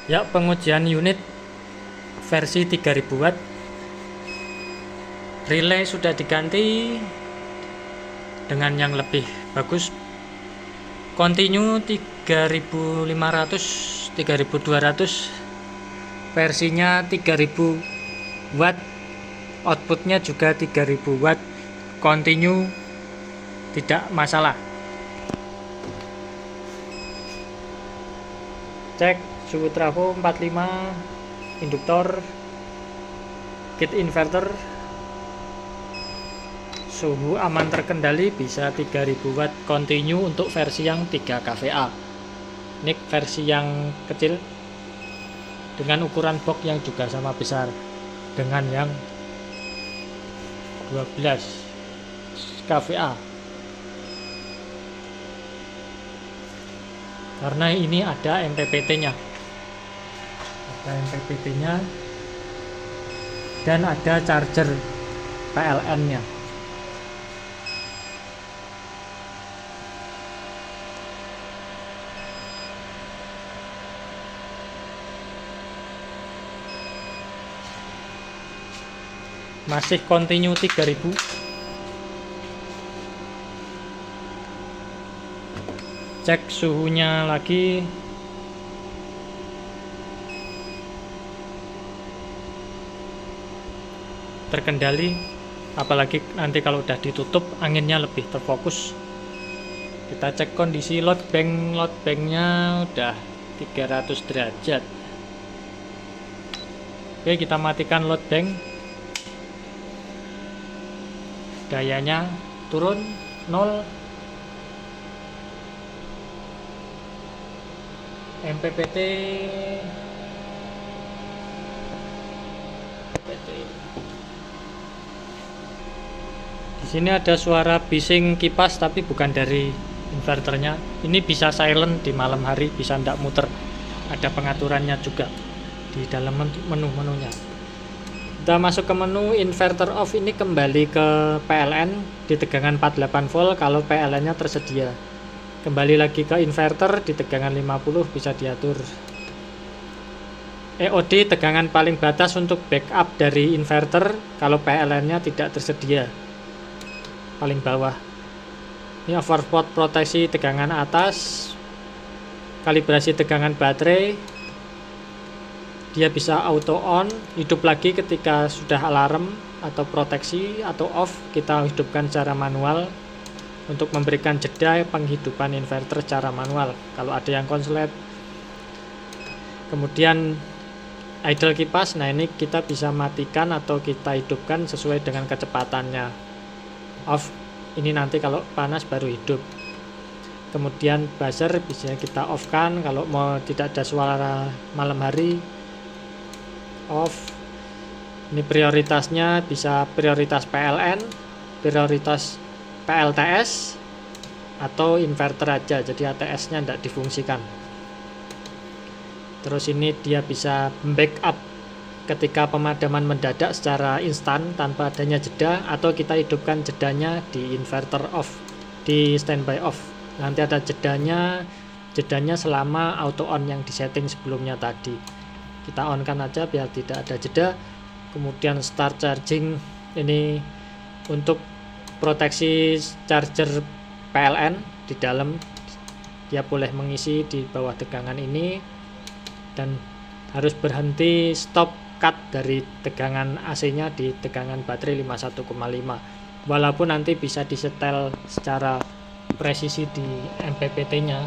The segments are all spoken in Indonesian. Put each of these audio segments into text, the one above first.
Ya, pengujian unit versi 3000 watt. Relay sudah diganti dengan yang lebih bagus. Continue 3500, 3200. Versinya 3000 watt. Outputnya juga 3000 watt. Continue tidak masalah. Cek suhu trafo 45, induktor, kit inverter, suhu aman terkendali, bisa 3000 watt. Continue untuk versi yang 3 kVA. Ini versi yang kecil dengan ukuran box yang juga sama besar dengan yang 12 kVA. Karena ini ada MPPT-nya. Ada MPPT-nya dan ada charger PLN-nya. Masih continue 3000. Cek suhunya lagi. Terkendali, apalagi nanti kalau udah ditutup anginnya lebih terfokus. Kita cek kondisi load banknya udah 300 derajat. Oke, kita matikan load bank. Dayanya turun 0. MPPT di sini ada suara bising kipas tapi bukan dari inverternya. Ini bisa silent di malam hari, bisa ndak muter. Ada pengaturannya juga di dalam menu-menunya. Kita masuk ke menu inverter off. Ini kembali ke PLN di tegangan 48 volt kalau PLN-nya tersedia. Kembali lagi ke inverter di tegangan 50, bisa diatur. EOD tegangan paling batas untuk backup dari inverter kalau PLN-nya tidak tersedia, paling bawah. Ini overport proteksi tegangan atas, kalibrasi tegangan baterai. Dia bisa auto on, hidup lagi ketika sudah alarm, atau proteksi atau off kita hidupkan secara manual untuk memberikan jeda penghidupan inverter secara manual kalau ada yang konslet. Kemudian idle kipas, nah ini kita bisa matikan atau kita hidupkan sesuai dengan kecepatannya. Off, ini nanti kalau panas baru hidup. Kemudian buzzer bisa kita off kan kalau mau tidak ada suara malam hari. Off. Ini prioritasnya bisa prioritas PLN, prioritas PLTS, atau inverter aja, jadi ATS-nya tidak difungsikan. Terus ini dia bisa backup ketika pemadaman mendadak secara instan tanpa adanya jeda, atau kita hidupkan jedanya di inverter off, di standby off. Nanti ada jedanya selama auto on yang disetting sebelumnya tadi. Kita on kan aja biar tidak ada jeda. Kemudian start charging, ini untuk proteksi charger PLN di dalam, dia boleh mengisi di bawah tegangan ini dan harus berhenti stop cut dari tegangan AC-nya di tegangan baterai 51,5. Walaupun nanti bisa disetel secara presisi di MPPT-nya,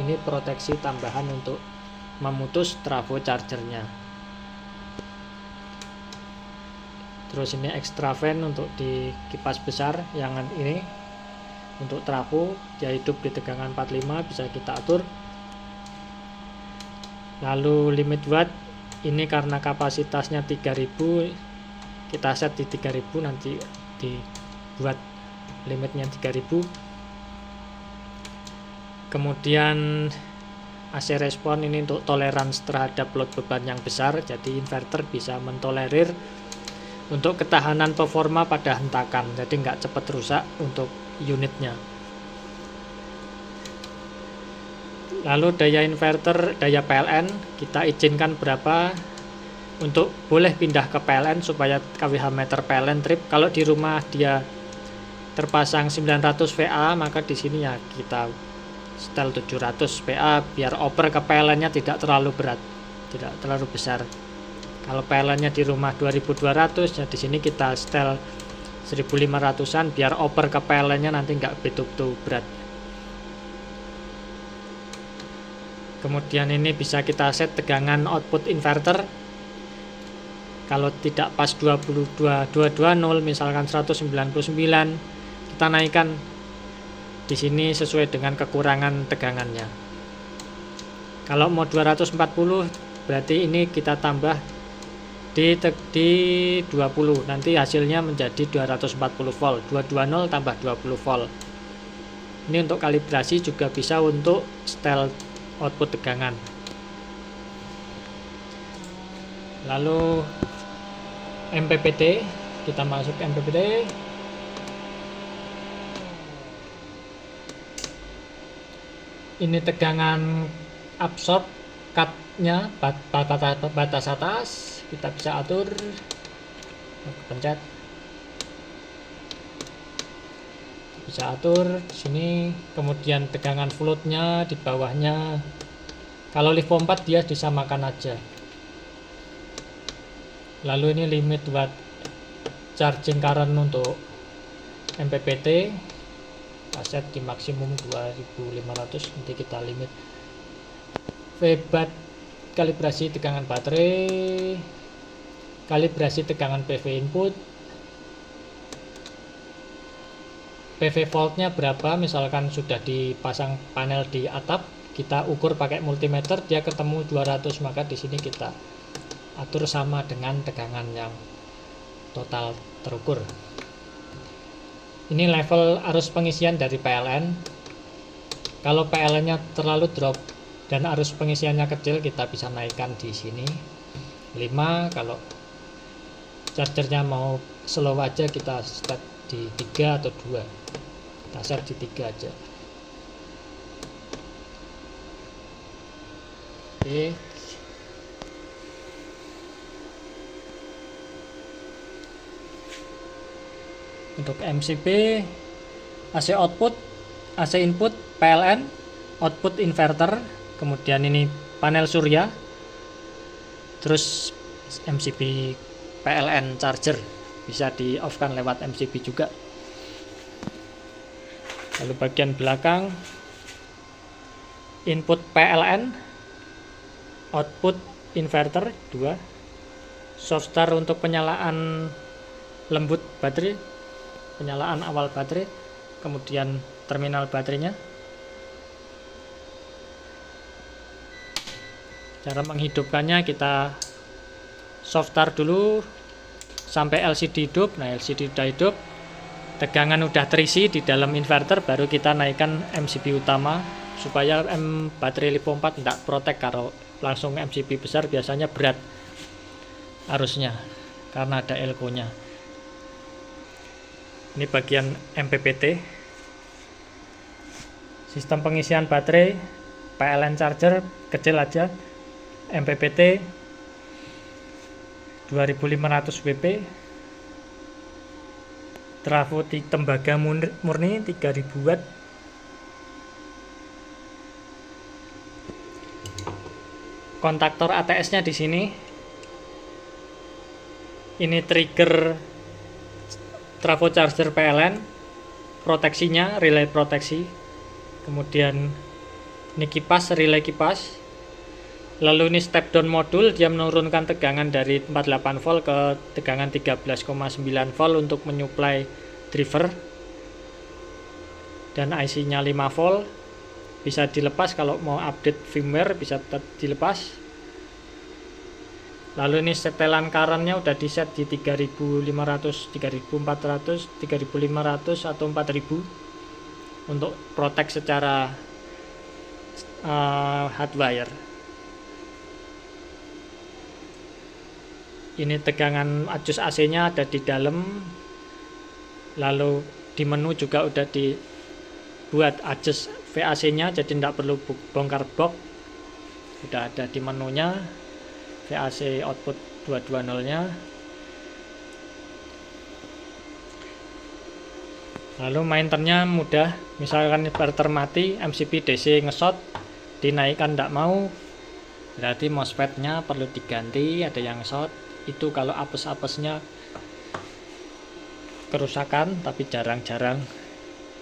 ini proteksi tambahan untuk memutus trafo chargernya. Terus ini extra fan untuk di kipas besar yang ini untuk trafo, dia hidup di tegangan 45, bisa kita atur. Lalu limit watt, ini karena kapasitasnya 3000, kita set di 3000, nanti dibuat limitnya 3000. Kemudian AC respon, ini untuk toleransi terhadap load beban yang besar, jadi inverter bisa mentolerir untuk ketahanan performa pada hentakan, jadi nggak cepat rusak untuk unitnya. Lalu daya inverter, daya PLN kita izinkan berapa untuk boleh pindah ke PLN supaya kWh meter PLN trip. Kalau di rumah dia terpasang 900 VA, maka di sini ya kita setel 700 VA biar oper ke PLN-nya tidak terlalu berat, tidak terlalu besar. Kalau PLN-nya di rumah 2200, ya di sini kita setel 1500-an biar oper ke PLN-nya nanti nggak betul-betul berat. Kemudian ini bisa kita set tegangan output inverter. Kalau tidak pas 220 misalkan 199, kita naikkan di sini sesuai dengan kekurangan tegangannya. Kalau mau 240 berarti ini kita tambah di 20, nanti hasilnya menjadi 240 volt. 220 tambah 20 volt. Ini untuk kalibrasi, juga bisa untuk setel output tegangan. Lalu MPPT, kita masuk MPPT. Ini tegangan absorb cut-nya, batas atas kita bisa atur. Pencet, bisa atur di sini. Kemudian tegangan float-nya di bawahnya, kalau LiFo 4 dia disamakan aja. Lalu ini limit watt charging current untuk MPPT, kita set di maksimum 2500, nanti kita limit. VBAT, kalibrasi tegangan baterai, kalibrasi tegangan PV input, PV voltnya berapa, misalkan sudah dipasang panel di atap, kita ukur pakai multimeter, dia ketemu 200, maka di sini kita atur sama dengan tegangan yang total terukur. Ini level arus pengisian dari PLN. Kalau PLN-nya terlalu drop dan arus pengisiannya kecil, kita bisa naikkan di sini 5. Kalau chargernya mau slow aja, kita set di 3 atau 2. Kita set di 3 aja. Oke. Untuk MCB, AC output, AC input, PLN, output inverter, kemudian ini panel surya, terus MCB PLN charger, bisa di off kan lewat MCB juga. Lalu bagian belakang, input PLN, output inverter 2, soft start untuk penyalaan lembut baterai, penyalaan awal baterai, kemudian terminal baterainya. Cara menghidupkannya, kita soft start dulu sampai LCD hidup. Nah, LCD sudah hidup, tegangan udah terisi di dalam inverter, baru kita naikkan MCB utama supaya baterai LiFo 4 tidak protek. Kalau langsung MCB besar biasanya berat arusnya karena ada elko nya. Ini bagian MPPT, sistem pengisian baterai PLN charger kecil aja, MPPT 2500 WP, trafo tembaga murni 3000 watt. Kontaktor ATS-nya di sini. Ini trigger trafo charger PLN, proteksinya relay proteksi. Kemudian ini kipas, relay kipas. Lalu ini step down modul, dia menurunkan tegangan dari 48 volt ke tegangan 13,9 volt untuk menyuplai driver. Dan IC-nya 5 volt. Bisa dilepas kalau mau update firmware, bisa dilepas. Lalu ini setelan current-nya udah di set di 3500, 3400, 3500 atau 4000 untuk protect secara hardwire. Ini tegangan adjust AC-nya ada di dalam. Lalu di menu juga udah dibuat adjust VAC-nya, jadi tidak perlu bongkar box, sudah ada di menunya. VAC output 220-nya. Lalu maintenance-nya mudah, misalkan inverter mati, MCB DC ngesot, dinaikkan tidak mau, berarti MOSFET-nya perlu diganti, ada yang short. Itu kalau apes-apesnya kerusakan, tapi jarang-jarang.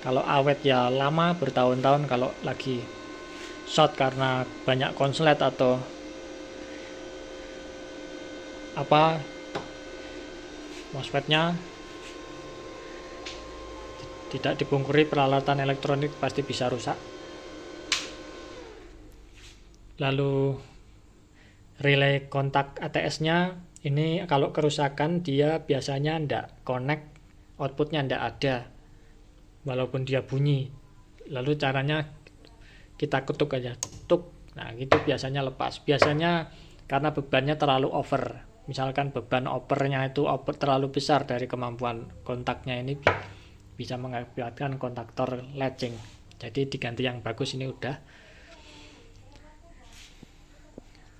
Kalau awet ya lama, bertahun-tahun. Kalau lagi short karena banyak konslet atau apa, MOSFET-nya tidak dibungkuri peralatan elektronik, pasti bisa rusak. Lalu relay kontak ATS-nya ini kalau kerusakan dia biasanya ndak connect, outputnya ndak ada walaupun dia bunyi. Lalu caranya kita ketuk aja, tuk. Nah gitu biasanya lepas. Biasanya karena bebannya terlalu over. Misalkan beban overnya itu terlalu besar dari kemampuan kontaknya, ini bisa mengakibatkan kontaktor latching. Jadi diganti yang bagus ini udah.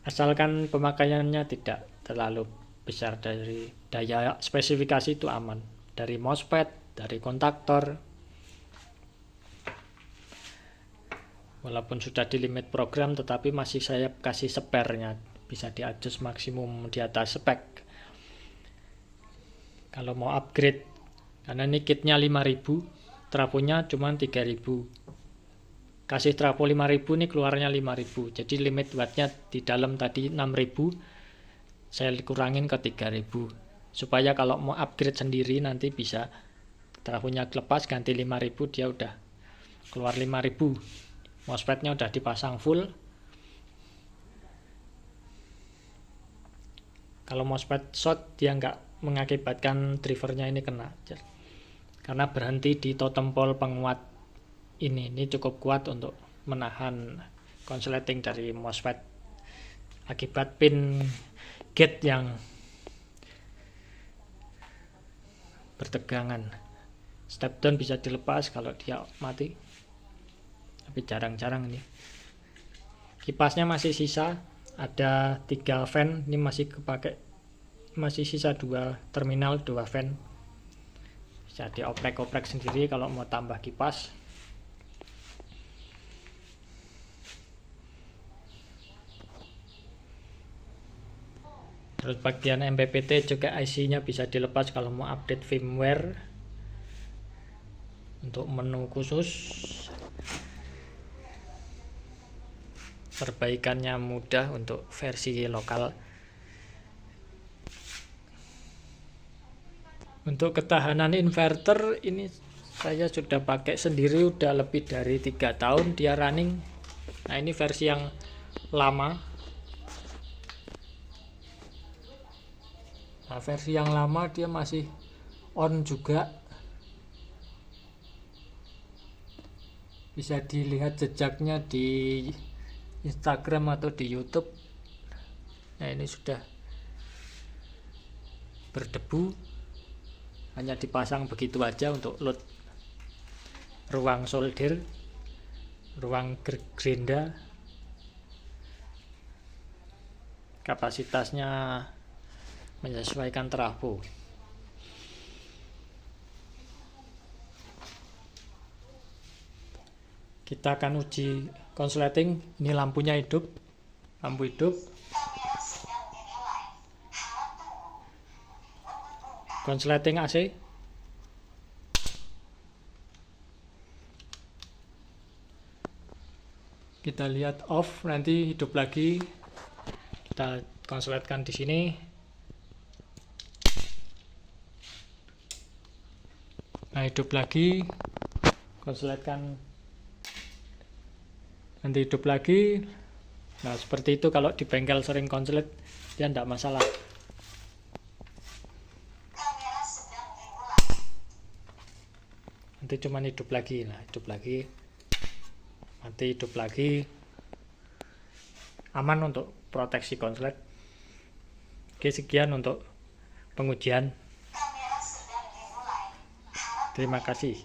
Asalkan pemakaiannya tidak terlalu besar, dari daya spesifikasi itu aman. Dari MOSFET, dari kontaktor. Walaupun sudah di limit program, tetapi masih saya kasih spare-nya. Bisa di-adjust maksimum di atas spek. Kalau mau upgrade, karena ini kitnya 5.000, trafonya cuma 3.000. Kasih trafo 5.000, ini keluarnya 5.000. Jadi limit wattnya di dalam tadi 6.000, saya kurangin ke 3.000. Supaya kalau mau upgrade sendiri nanti bisa trafonya lepas, ganti 5.000, dia udah keluar 5.000. MOSFET-nya udah dipasang full. Kalau MOSFET short, dia nggak mengakibatkan drivernya ini kena, karena berhenti di totem pole penguat ini cukup kuat untuk menahan konsleting dari MOSFET akibat pin gate yang bertegangan. Step down bisa dilepas kalau dia mati, tapi jarang-jarang ini. Kipasnya masih sisa, ada 3 fan, ini masih kepake, masih sisa 2 terminal, 2 fan. Bisa dioprek-oprek sendiri kalau mau tambah kipas. Terus bagian MPPT juga IC-nya bisa dilepas kalau mau update firmware. Untuk menu khusus, perbaikannya mudah untuk versi lokal. Untuk ketahanan inverter ini saya sudah pakai sendiri udah lebih dari 3 tahun dia running. Nah ini versi yang lama. Nah versi yang lama dia masih on juga. Bisa dilihat jejaknya di Instagram atau di YouTube. Nah ini sudah berdebu, hanya dipasang begitu aja untuk load ruang solder, ruang gerinda. Kapasitasnya menyesuaikan trafo. Kita akan uji konsleting. Ini lampunya hidup, lampu hidup. Konsleting AC. Kita lihat off, nanti hidup lagi. Kita konsletkan di sini. Nah, hidup lagi. Konsletkan. Nanti hidup lagi. Nah, seperti itu kalau di bengkel sering konslet, dia tidak masalah. Nanti cuman hidup lagi. Nah, hidup lagi. Nanti hidup lagi. Aman untuk proteksi konslet. Oke, sekian untuk pengujian. Terima kasih.